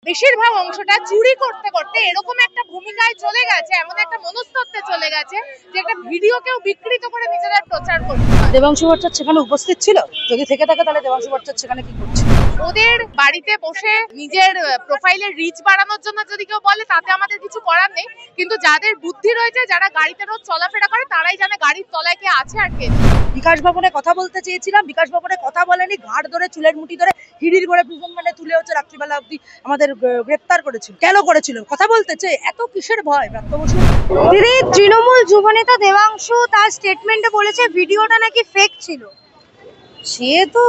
বেশিরভাগ অংশটা চুরি করতে করতে এরকম একটা ভূমিকায় চলে গেছে, এমন একটা মনস্তত্ত্বে চলে গেছে যে একটা ভিডিওকেও বিকৃত করে নিজেদের প্রচার করতে। দেবাংশু ভট্টাচার্য সেখানে উপস্থিত ছিল? যদি থেকে থাকে তাহলে দেবাংশু ভট্টাচার্য সেখানে কি করছে? ওদের বাড়িতে বসে নিজের প্রোফাইলের রিচ বাড়ানোর জন্য যদি কেউ বলে তাতে আমাদের কিছু করার নেই, কিন্তু যাদের বুদ্ধি রয়েছে, যারা গাড়িতে রোজ চলাফেরা করে, তারাই জানে গাড়ির তলায় কে আছে আর কে। বিকাশ ভবনে কথা বলতে চেয়েছিলাম, বিকাশ ভবনে কথা বলেনি, ঘাট ধরে চুলের মুঠি ধরে হিড়ির করে প্রিজন ভ্যানে তুলে হচ্ছে রাত্রিবেলা অব্দি আমাদের গ্রেপ্তার করেছিল। কেন করেছিল? কথা বলতে চেয়ে। এত কিসের ভয় ব্রাত্য বসু? দিদি, তৃণমূল যুবনেতা দেবাংশু তার স্টেটমেন্টে বলেছে ভিডিওটা নাকি ফেক ছিল। সে তো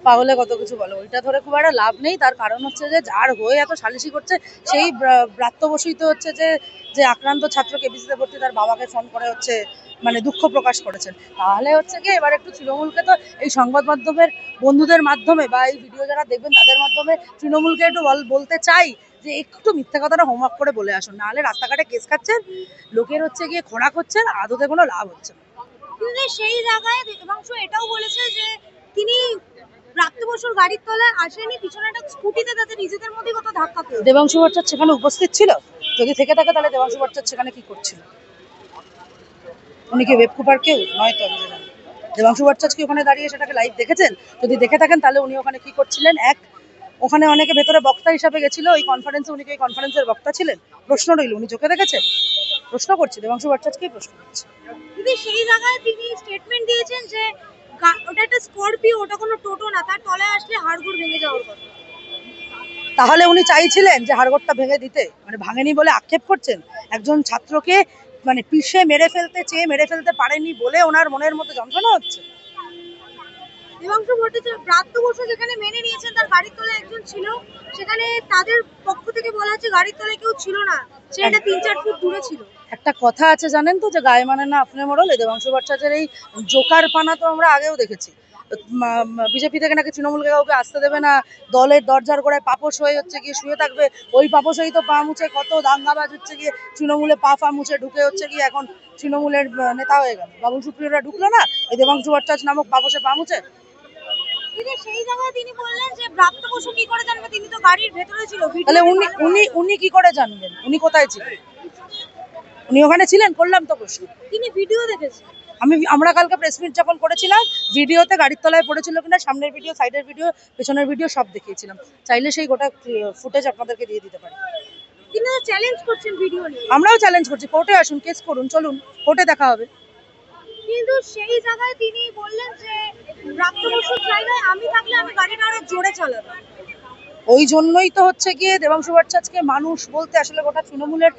পাগলে কত কিছু বলে, ওইটা ধরে খুব একটা লাভ নেই। তার কারণ হচ্ছে যে যার হয়ে এত সালিশি করছে সেই ব্রাত্য বসুই তো হচ্ছে যে আক্রান্ত ছাত্র কেবিসিতে ভর্তি তার বাবাকে ফোন করে হচ্ছে মানে দুঃখ প্রকাশ করেছেন। তাহলে হচ্ছে কি এবার একটু তৃণমূলকে তো এই সংবাদ মাধ্যমের বন্ধুদের মাধ্যমে বা এই ভিডিও যারা দেখবেন তাদের মাধ্যমে তৃণমূলকে একটু বলতে চাই যে একটু মিথ্যা কথাটা হোমওয়ার্ক করে বলে আসুন, নাহলে রাস্তাঘাটে কেস খাচ্ছেন, লোকের হচ্ছে গিয়ে খোরাক হচ্ছেন, আদতে কোনো লাভ হচ্ছে না। কিন্তু সেই জায়গায় দেবাংশু এটাও বলেছে যে তিনি ব্রাত্য বসুর গাড়ির তলায় আসেনি, পিছনে একটা স্কুটিতে তাদের নিজেদের মধ্যে কত ধাক্কা পেয়েছে। দেবাংশু ভট্টাচার্য সেখানে উপস্থিত ছিল? যদি থেকে থাকে তাহলে দেবাংশু ভট্টাচার্য সেখানে কি করছিল? উনি কি ওয়েব কুপার কেউ নয়? তো দেবাংশু ভট্টাচার্য কি ওখানে দাঁড়িয়ে সেটাকে লাইভ দেখেছেন? যদি দেখে থাকেন তাহলে উনি ওখানে কি করছিলেন? ওখানে অনেকে ভেতরে বক্তা হিসাবে গেছিল ওই কনফারেন্সে, উনি কি ওই কনফারেন্সের বক্তা ছিলেন? প্রশ্ন রইল, উনি চোখে দেখেছেন? প্রশ্ন করছি, দেবাংশু ভট্টাচার্যকেই প্রশ্ন করছি। দিদি, সেই জায়গায় তিনি স্টেটমেন্ট দিয়েছেন যে ওটা একটা স্করপিও, ওটা কোনো টোটো না, তার তলায় আসলে হাড়গোড় ভেঙে যাওয়ার কথা। তাহলে উনি চাইছিলেন যে হাড়গোড়টা ভেঙে দিতে? মানে ভাঙেনি বলে আক্ষেপ করছেন? একজন ছাত্রকে মানে পিষে মেরে ফেলতে পারেনি বলে ওনার মনের মধ্যে যন্ত্রণা হচ্ছে? দেবাংশু ভট্টাচার্য ব্রাত্য বসু যেখানে মেনে নিয়েছেন তার গাড়ির তলায় একজন ছিল, সেখানে তাদের পক্ষ থেকে বলা হচ্ছে গাড়ির তলায় কেউ ছিল না, সেটা 3-4 ফুট দূরে ছিল। একটা কথা আছে জানেন তো, যে গায়ে মানে না আপনি মোড়ল। দেবাংশু ভট্টাচার্যের এই জোকার পানা তো আমরা আগেও দেখেছি। বিজেপি থেকে নাকি তৃণমূলকে কাউকে আসতে দেবে না, দলের দরজার গোড়ায় পাপোশ হয়ে হচ্ছে গিয়ে শুয়ে থাকবে, ওই পাপোশেই তো পা মুছে কত দাঙ্গাবাজ হচ্ছে গিয়ে তৃণমূলে পা মুছে ঢুকে হচ্ছে গিয়ে এখন তৃণমূলের নেতা হয়ে গেল। বাবুল সুপ্রিয়রা ঢুকলো না এই দেবাংশু ভট্টাচার্য নামক পাপোশে পা মুছে? সেই জায়গায় তিনি বললেন যে ব্রাত্য বসু কি করে জানবে, তিনি তো গাড়ির ভেতরে ছিল। তাহলে উনি কি করে জানবেন? উনি কোথায় ছিলেন? উনি ওখানে ছিলেন? করলাম তো প্রশ্ন। তিনি ভিডিও দেখেছেন। আমরা কালকে প্রেস মিট যখন করেছিলাম, ভিডিওতে গাড়ির তলায় পড়েছিল কিনা, সামনের ভিডিও, সাইডের ভিডিও, পেছনের ভিডিও সব দেখিয়েছিলাম। চাইলে সেই গোটা ফুটেজ আপনাদেরকে দিয়ে দিতে পারি। তিনি চ্যালেঞ্জ করছেন ভিডিও নিয়ে। আমরাও চ্যালেঞ্জ করছি, কোর্টে আসুন, কেস করুন, চলুন, কোর্টে দেখা হবে। কিন্তু সেই জায়গায় তিনি বললেন যে ব্রাত্য বসুর জায়গায় আমি থাকলে আমি গাড়িটা আরো জোরে চালাতাম। ওই জন্যই তো হচ্ছে গিয়ে দেবাংশু ভট্টাচার্যকে মানুষ বলতে, আসলে গোটা তৃণমূলের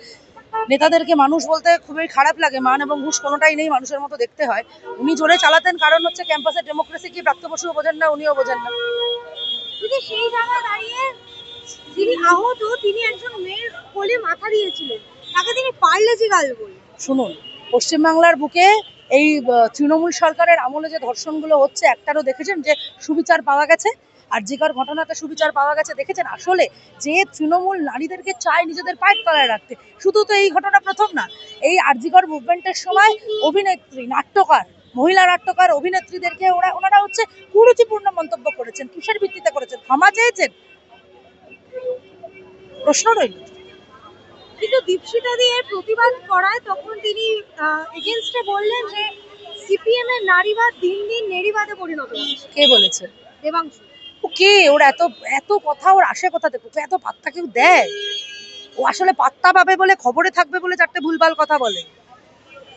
নেতাদেরকে মানুষ বলতে খুবই খারাপ লাগে। মান এবং ঘুষ কোনোটাই নেই, মানুষের মতো দেখতে হয়। উনি জোরে চালাতেন, কারণ হচ্ছে ক্যাম্পাসের ডেমোক্রেসি কি ব্রাত্য বসুও বোঝেন না, উনিও বোঝেন না। কিন্তু সেই জায়গায় দাঁড়িয়ে যিনি আহত, তিনি একজন মেয়ের কোলে মাথা দিয়েছিলেন, তাকে তিনি পারলেজি গাল বললেন। শুনুন, পশ্চিমবাংলার বুকে এই তৃণমূল সরকারের আমলে যে ধর্ষণগুলো হচ্ছে, একটারও দেখেছেন যে সুবিচার পাওয়া গেছে? আর জিকার ঘটনাতে সুবিচার পাওয়া গেছে দেখেছেন? আসলে যে তৃণমূল নারীদেরকে চায় নিজেদের পায়ের তলায় রাখতে, শুধু তো এই ঘটনা প্রথম না। এই আরজিকর মুভমেন্টের সময় অভিনেত্রী, নাট্যকার, মহিলা নাট্যকার, অভিনেত্রীদেরকে ওনারা হচ্ছে কুরুচিপূর্ণ মন্তব্য করেছেন। কিসের ভিত্তিতে করেছেন? ক্ষমা চেয়েছেন? প্রশ্ন রইল। কিন্তু দীপশিতা দিয়ে প্রতিবাদ করায় তখন তিনি এগেইনস্টে বললেন যে সিপিএম এর নারীবাদ দিন দিন নেরিবাদে পরিণত হচ্ছে। কে বলেছে? দেবাংশু। কে? ওর এত কথা ওর আসে কোথা থেকে? এত পাত্তা কেউ দেয়? ও আসলে পাত্তা পাবে বলে, খবরে থাকবে বলে চারটে ভুলভাল কথা বলে।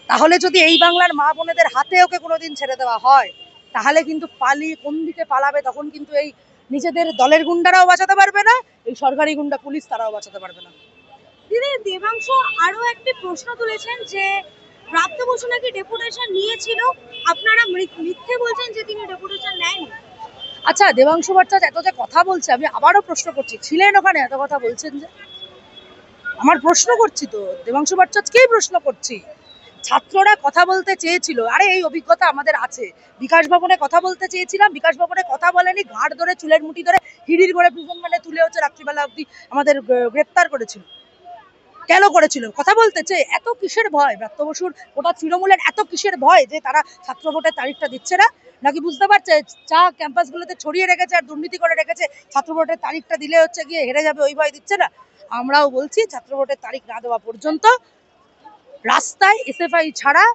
তাহলে যদি এই বাংলার মা বোনেদের হাতে ওকে কোনোদিন ছেড়ে দেওয়া হয়, তাহলে কিন্তু পালিয়ে কোন দিকে পালাবে, তখন কিন্তু এই নিজেদের দলের গুন্ডারাও বাঁচাতে পারবে না, এই সরকারি গুন্ডা পুলিশ তারাও বাঁচাতে পারবে না। দিদি, দেবাংশু আরো একটি প্রশ্ন তুলেছেন যে ব্রাত্য বসু নাকি ডেপুটেশন নিয়েছিল, আপনারা মিথ্যে বলছেন যে তিনি ডেপুটেশন নেয়নি। আচ্ছা, দেবাংশু ভট্টাচার্য এত যে কথা বলছে, আমি আবারও প্রশ্ন করছি, ছিলেন ওখানে? এত কথা বলছেন যে, আমার প্রশ্ন করছি তো, দেবাংশু ভট্টাচার্যকেই প্রশ্ন করছি। ছাত্ররা কথা বলতে চেয়েছিল, আরে এই অভিজ্ঞতা আমাদের আছে। বিকাশ ভবনে কথা বলতে চেয়েছিলাম, বিকাশ ভবনে কথা বলেনি, ঘাট ধরে চুলের মুঠি ধরে হিড়ির করে প্রিজন ভ্যানে তুলে হচ্ছে রাত্রিবেলা অব্দি আমাদের গ্রেপ্তার করেছিল। কেন করেছিল? কথা বলতে চেয়ে। এত কিসের ভয় ব্রাত্য বসুর? ওটা তৃণমূলের এত কিসের ভয় যে তারা ছাত্র ভোটের তারিখটা দিচ্ছে না? নাকি বুঝতে পারছে চা ক্যাম্পাসগুলোতে ছড়িয়ে রেখেছে আর দুর্নীতি করে রেখেছে, ছাত্র ভোটের তারিখটা দিলে হচ্ছে গিয়ে হেরে যাবে ওই ভয় দিচ্ছে না। আমরাও বলছি ছাত্র ভোটের তারিখ না দেওয়া পর্যন্ত রাস্তায় এসএফআই ছাড়া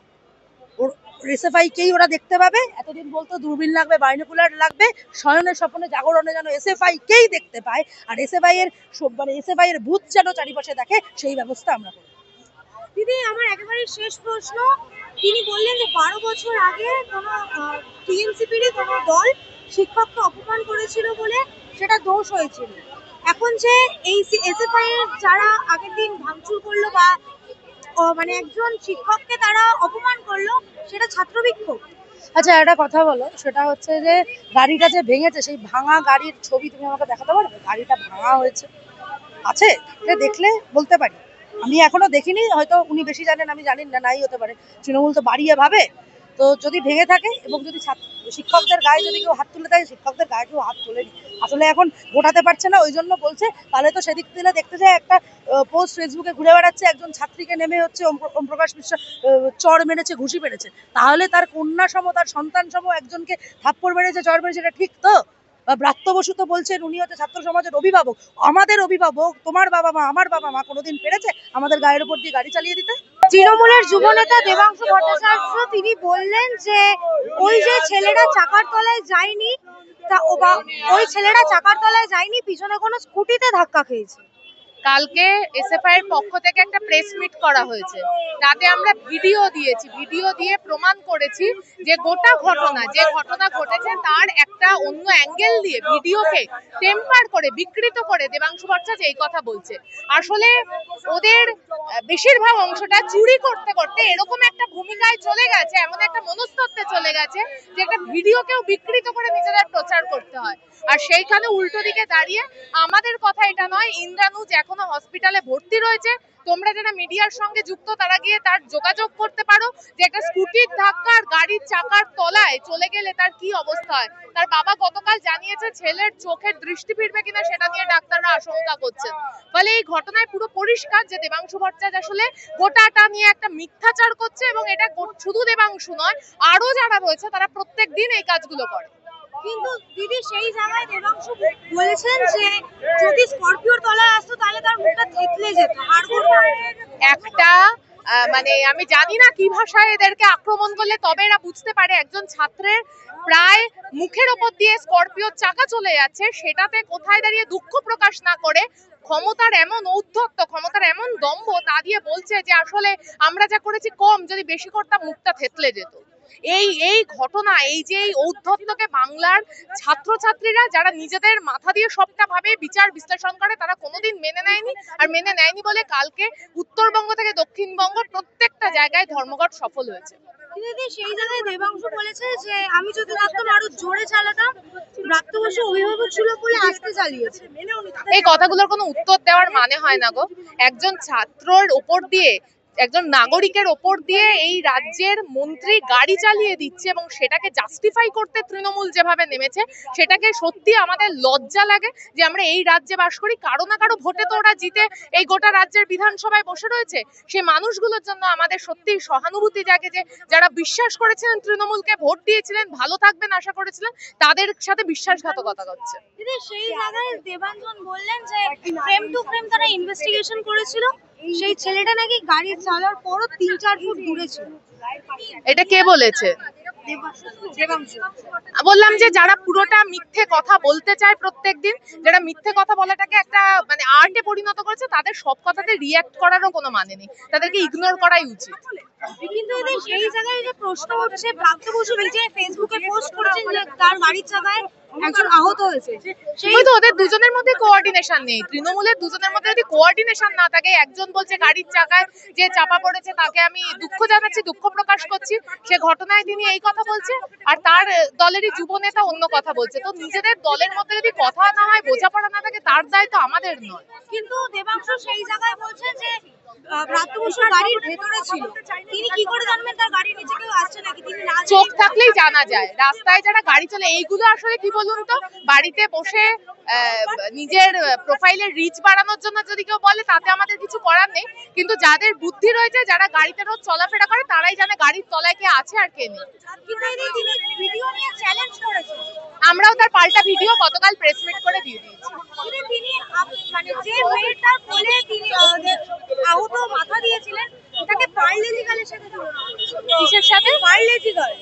এসএফআই-কেই ওরা দেখতে পাবে। এতদিন বলতো দূরবীন লাগবে, বাইনোকুলার লাগবে, শয়নের স্বপ্নে জাগরণে যেন এসএফআই-কেই দেখতে পায় আর এসএফআই এর ভূত যেন চারিপাশে দেখে, সেই ব্যবস্থা আমরা করব। দিদি, আমার একেবারে শেষ প্রশ্ন, তিনি বললেন যে 12 বছর আগে কোনো টিএমসিপির কোনো দল শিক্ষককে অপমান করেছিল বলে সেটা দোষ হয়েছিল। এখন যে এই এসএফআই এর যারা আগের দিন ভাঙচুর করলো বা মানে একজন শিক্ষককে তারা অপমান করলো, সেটা ছাত্র বিক্ষোভ। আচ্ছা, একটা কথা বলো, সেটা হচ্ছে যে গাড়িটা যে ভেঙেছে সেই ভাঙা গাড়ির ছবি তুমি আমাকে দেখাতে পারবে? গাড়িটা ভাঙা হয়েছে আছে, দেখলে বলতে পারি। আমি এখনো দেখিনি, হয়তো উনি বেশি জানেন, আমি জানি না, নাই হতে পারে। তৃণমূল তো বাড়িয়ে ভাবে, তো যদি ভেঙে থাকে এবং যদি শিক্ষকদের গায়ে যদি কেউ হাত তুলে দেয়, শিক্ষকদের গায়ে কেউ হাত তোলেনি, আসলে এখন গোটাতে পারছে না ওই জন্য বলছে। তাহলে তো সেদিক থেকে দেখতে যায় একটা পোস্ট ফেসবুকে ঘুরে বেড়াচ্ছে, একজন ছাত্রীকে নেমে হচ্ছে ওম প্রকাশ মিশ্র চড় মেরেছে, ঘুষি মেরেছে, তাহলে তার কন্যা সম, তার সন্তান সম একজনকে থাপ্পড় মেরেছে, চড় মেরেছে, এটা ঠিক তো? বা ব্রাত্য বসু তো বলছেন উনি হচ্ছে ছাত্র সমাজের অভিভাবক, আমাদের অভিভাবক, তোমার বাবা মা, আমার বাবা মা কোনোদিন পেরেছে আমাদের গায়ের উপর দিয়ে গাড়ি চালিয়ে দিতে? তৃণমূলের যুবনেতা দেবাংশু ভট্টাচার্য তিনি বললেন যে ওই যে ছেলেরা চাকার তলায় যায়নি, ওই ছেলেরা চাকার তলায় যায়নি, পিছনে কোনো স্কুটিতে ধাক্কা খেয়েছে। কালকে এসএফআই এর পক্ষ থেকে একটা প্রেস মিট করা হয়েছে, তাতে আমরা ভিডিও দিয়েছি, ভিডিও দিয়ে প্রমাণ করেছি যে গোটা ঘটনা, যে ঘটনা ঘটেছে তার একটা অন্য অ্যাঙ্গেল দিয়ে ভিডিওকে টেম্পার করে, বিকৃত করে দেবাংশু ভট্টাচার্য এই কথা বলছে। আসলে ওদের বেশিরভাগ অংশটা চুরি করতে করতে এরকম একটা ভূমিকায় চলে গেছে, এমন একটা মনস্তত্ত্বে চলে গেছে যে একটা ভিডিওকেও বিকৃত করে নিজেদের প্রচার করতে হয়। আর সেইখানে উল্টো দিকে দাঁড়িয়ে আমাদের কথা এটা নয়, ইন্দ্রানুজ এখনো হসপিটালে ভর্তি রয়েছে, তোমরা যারা মিডিয়ার সঙ্গে যুক্ত তারা গিয়ে তার যোগাযোগ করতে পারো যে একটা স্কুটির ধাক্কা আর গাড়ির চাকার তলায় চলে গেলে তার কি অবস্থা হয়। তার বাবা গতকাল জানিয়েছে ছেলের চোখের দৃষ্টি ফিরবে কিনা সেটা নিয়ে ডাক্তাররা আশঙ্কা করছেন। ফলে এই ঘটনায় পুরো পরিষ্কার যে দেবাংশু ভট্টাচার্য আসলে গোটাটা নিয়ে একটা মিথ্যাচার করছে, এবং এটা শুধু দেবাংশু নয়, আরো যারা রয়েছে তারা প্রত্যেকদিন এই কাজগুলো করে। কিন্তু দিদি, সেই জায়গায় দেবাংশু বলেছেন যে যদি স্করপিওর তলায় আসতো তাহলে তার মুখটা থেতলে যেত, হাড়গোড় একটা মানে আমি জানি না কি ভাষায় এদেরকে আক্রমণ করলে তবে এরা বুঝতে পারে একজন ছাত্রের প্রায় মুখের ওপর দিয়ে স্করপিওর চাকা চলে যাচ্ছে, সেটাতে কোথায় দাঁড়িয়ে দুঃখ প্রকাশ না করে ক্ষমতার এমন ঔদ্ধত্য, ক্ষমতার এমন দম্ভ তা দিয়ে বলছে যে আসলে আমরা যা করেছি কম, যদি বেশি করতাম মুখটা থেতলে যেত। এই ঘটনা, এই যে এই ঔদ্ধত্যকে বাংলার ছাত্রছাত্রীরা যারা নিজেদের মাথা দিয়ে সবটা ভাবে বিচার বিশ্লেষণ করে তারা কোনোদিন মেনে নেয়নি। আর মেনে নেয়নি বলে কালকে উত্তরবঙ্গ থেকে দক্ষিণবঙ্গ প্রত্যেকটা জায়গায় ধর্মঘট সফল হয়েছে। দিদি, সেই জায়গায় দেবাংশু বলেছে যে আমি যদি থাকতাম আরো জোরে চালাতাম, ব্রাত্য বসু অভিভাবক ছিল বলে আস্তে চালিয়েছে। এই কথাগুলোর কোনো উত্তর দেওয়ার মানে হয় না গো। একজন ছাত্রের ওপর দিয়ে, একজন নাগরিকের ওপর দিয়ে এই রাজ্যের মন্ত্রী গাড়ি চালিয়ে দিচ্ছে এবং সেটাকে জাস্টিফাই করতে তৃণমূল যেভাবে নেমেছে, সেটাকে সত্যি আমাদের লজ্জা লাগে যে আমরা এই রাজ্যে বাস করি। কারো না কারো ভোটে তো ওরা জিতে এই গোটা রাজ্যের বিধানসভায় বসে রয়েছে। সেই মানুষগুলোর জন্য আমাদের সত্যি সহানুভূতি জাগে যে যারা বিশ্বাস করেছিলেন তৃণমূলকে, ভোট দিয়েছিলেন, ভালো থাকবেন আশা করেছিলেন, তাদের সাথে বিশ্বাসঘাতকতা করছে। দিদি, সেই জায়গায় দেবাঞ্জন বললেন যে ফ্রেম টু ফ্রেম তারা ইনভেস্টিগেশন করেছিল, সেই ছেলেটা নাকি গাড়ি চালার পরও 3-4 ফুট দূরে ছিল। এটা কে বলেছে? বললাম যে যারা পুরোটা মিথ্যে কথা বলতে চায় প্রত্যেকদিন, যারা মিথ্যে কথা বলাটাকে একটা মানে আর্টে পরিণত করেছে, তাদের সব কথাতে রিঅ্যাক্ট করারও কোনো মানে নেই, তাদেরকে ইগনোর করাই উচিত। কিন্তু সেই জায়গায় যে প্রশ্ন উঠছে, ব্রাত্য বসু নিজে ফেসবুকে পোস্ট করেছেন যে তার গাড়ির চাকায় একজন আহত হয়েছে। সেই তো ওদের দুজনের মধ্যে কোঅর্ডিনেশন নেই। তৃণমূলের দুজনের মধ্যে যদি কোঅর্ডিনেশন না থাকে, একজন বলছে গাড়ির চাকায় যে চাপা পড়েছে তাকে আমি দুঃখ জানাচ্ছি, দুঃখ প্রকাশ করছি, সে ঘটনায় তিনি এই কথা বলছে, আর তার দলেরই যুবনেতা অন্য কথা বলছে। তো নিজেদের দলের মধ্যে যদি কথা না হয়, বোঝাপড়া না থাকে, তার দায় তো আমাদের নয়। কিন্তু দেবাংশু সেই জায়গায় বলছে যে ব্রাত্য বসুর গাড়ির ভেতরে ছিল, তিনি কি করে জানবেন তার গাড়ির নিচে কেউ আসছে নাকি? তিনি না চোখ থাকলেই জানা যায়। রাস্তায় যারা গাড়ি চলে, এইগুলো আসলে কি বলুন তো, বাড়িতে বসে নিজের প্রোফাইলের রিচ বাড়ানোর জন্য যদি কেউ বলে তাতে আমাদের কিছু করার নেই, কিন্তু যাদের বুদ্ধি রয়েছে, যারা গাড়িতে রোজ চলাফেরা করে, তারাই জানে গাড়ির তলায় কে আছে আর কে নেই। কিন্তু এই যে তিনি ভিডিও নিয়ে চ্যালেঞ্জ করেছেন, আমরাও তার পাল্টা ভিডিও গতকাল প্রেস মিট করে দিয়ে দিয়েছি। কিন্তু তিনি মানে যে মেয়েটার কোলে তিনি আহত মাথা দিয়েছিলেন তাকে পার্লেজি গালের সাথে তুলনা করেছেন। কিসের সাথে? পার্লেজি গাল।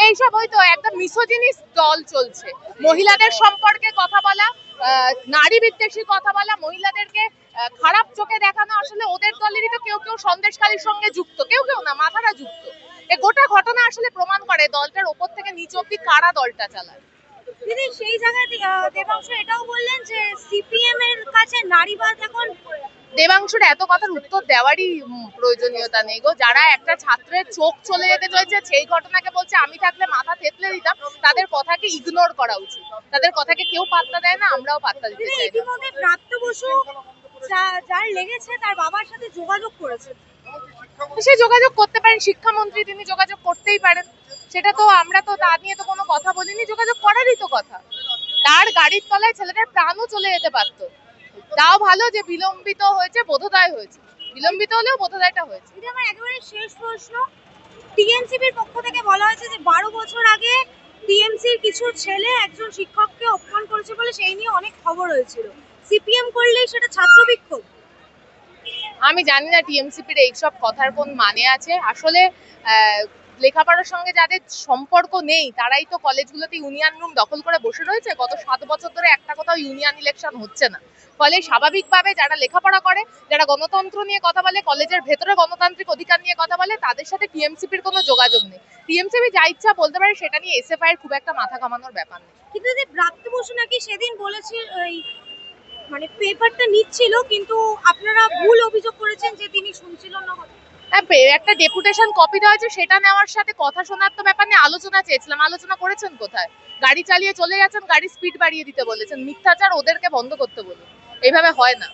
এইসব হয়তো একদম মিসোজিনিস্ট দল চলছে। মহিলাদের সম্পর্কে কথা বলা, নারী বিদ্বেষী কথা বলা, মহিলাদেরকে খারাপ চোখে দেখানো, আসলে ওদের দলেরই তো কেউ কেউ সন্দেশখালীর সঙ্গে যুক্ত, কেউ কেউ না, মাথারা যুক্ত। এই গোটা ঘটনা আসলে প্রমাণ করে দলটার ওপর থেকে নিচ অব্দি কারা দলটা চালায়। তিনি সেই জায়গায় দেবাংশু এটাও বললেন যে সিপিএম এর কাছে নারীবাদ এখন। দেবাংশুর এত কথার উত্তর দেওয়ারই প্রয়োজনীয়তা নেই গো। যারা একটা ছাত্রের চোখ চলে যেতে চলেছে সেই ঘটনাকে বলছে আমি থাকলে মাথা থেতলে দিতাম, তাদের কথাকে ইগনোর করা উচিত। তাদের কথাকে কেউ পাত্তা দেয় না, আমরাও পাত্তা দিতে তিনি চাই না। ইতিমধ্যে ব্রাত্য বসু যার লেগেছে তার বাবার সাথে যোগাযোগ করেছেন। সে যোগাযোগ করতে পারেন, শিক্ষামন্ত্রী, তিনি যোগাযোগ করতেই পারেন। সেটা তো আমরা তো তা নিয়ে তো কোনো কথা বলিনি, যোগাযোগ করারই তো কথা। তার গাড়ির তলায় ছেলেটার প্রাণও চলে যেতে পারতো। তাও ভালো যে বিলম্বিত হয়েছে, বোধোদয় হয়েছে। বিলম্বিত হলেও বোধোদয়টা হয়েছে। এটা আমার একেবারে শেষ প্রশ্ন। টিএমসিপির পক্ষ থেকে বলা হয়েছে যে 12 বছর আগে টিএমসির কিছু ছেলে একজন শিক্ষককে অপমান করেছে বলে সেই নিয়ে অনেক খবর হয়েছিল। সিপিএম করলেই সেটা ছাত্র বিক্ষোভ। আমি জানি না টিএমসিপির এইসব কথার কোন মানে আছে। আসলে লেখাপড়ার সঙ্গে যাদের সম্পর্ক নেই তারাই তো কলেজগুলোতে ইউনিয়ন রুম দখল করে বসে রয়েছে। গত 7 বছর ধরে একটা কোথাও ইউনিয়ন ইলেকশন হচ্ছে না। ফলে স্বাভাবিকভাবে যারা লেখাপড়া করে, যারা গণতন্ত্র নিয়ে কথা বলে, কলেজের ভেতরে গণতান্ত্রিক অধিকার নিয়ে কথা বলে, তাদের সাথে টিএমসিপির কোনো যোগাযোগ নেই। টিএমসিপি যা ইচ্ছা বলতে পারে, সেটা নিয়ে এসএফআই এর খুব একটা মাথা ঘামানোর ব্যাপার নেই। কিন্তু যে ব্রাত্য বসু নাকি সেদিন বলেছে মানে পেপারটা নিচ্ছিল, কিন্তু আপনারা ভুল অভিযোগ করেছেন যে তিনি শুনছিলেন না। একটা ডেপুটেশন কপি দেওয়া হয়েছে, সেটা নেওয়ার সাথে কথা শোনার তো ব্যাপার নেই। আলোচনা চেয়েছিলাম, আলোচনা করেছেন কোথায়? গাড়ি চালিয়ে চলে যাচ্ছেন, গাড়ি স্পিড বাড়িয়ে দিতে বলেছেন। মিথ্যাচার ওদেরকে বন্ধ করতে বলুন, এইভাবে হয় না।